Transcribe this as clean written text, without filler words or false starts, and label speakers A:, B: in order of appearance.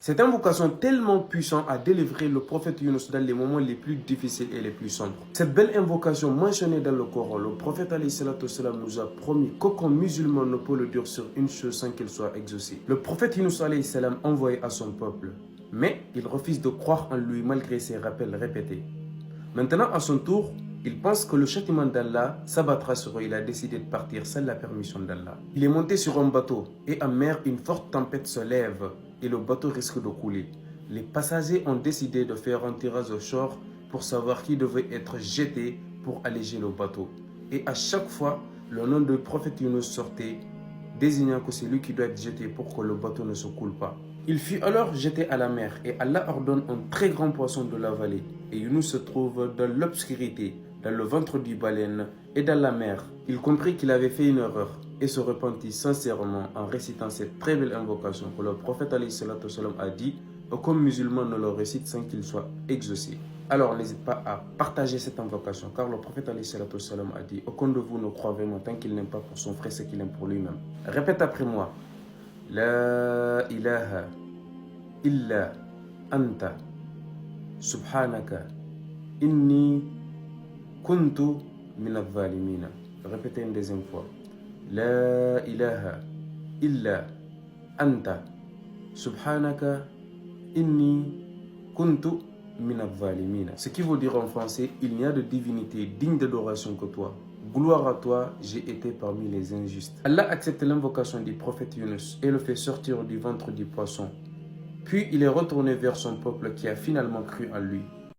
A: Cette invocation tellement puissante a délivré le prophète Yunus dans les moments les plus difficiles et les plus sombres. Cette belle invocation mentionnée dans le Coran, le prophète salam nous a promis qu'aucun musulman ne peut le dire sur une chose sans qu'elle soit exaucée. Le prophète Yunus salam envoyé à son peuple, mais il refuse de croire en lui malgré ses rappels répétés. Maintenant, à son tour, il pense que le châtiment d'Allah s'abattra sur eux. Il a décidé de partir sans la permission d'Allah. Il est monté sur un bateau et en mer, une forte tempête se lève et le bateau risque de couler. Les passagers ont décidé de faire un tirage au sort pour savoir qui devait être jeté pour alléger le bateau. Et à chaque fois, le nom du prophète Yunus sortait, désignant que c'est lui qui doit être jeté pour que le bateau ne se coule pas. Il fut alors jeté à la mer et Allah ordonne un très grand poisson de l'avaler. Et Yunus se trouve dans l'obscurité, dans le ventre du baleine et dans la mer. Il comprit qu'il avait fait une erreur et se repentit sincèrement en récitant cette très belle invocation que le prophète salam a dit « Aucun musulman ne le récite sans qu'il soit exaucé ». Alors n'hésite pas à partager cette invocation car le prophète salam a dit « Aucun de vous ne croit vraiment tant qu'il n'aime pas pour son frère ce qu'il aime pour lui-même ». Répète après moi « La ilaha illa anta subhanaka inni kuntu min al-zalimina ». Répétez une deuxième fois. La ilaha illa anta subhanaka inni kuntu min al-zalimina. Ce qui veut dire en français, il n'y a de divinité digne d'adoration que toi. Gloire à toi, j'ai été parmi les injustes. Allah accepte l'invocation du prophète Yunus et le fait sortir du ventre du poisson. Puis il est retourné vers son peuple qui a finalement cru en lui.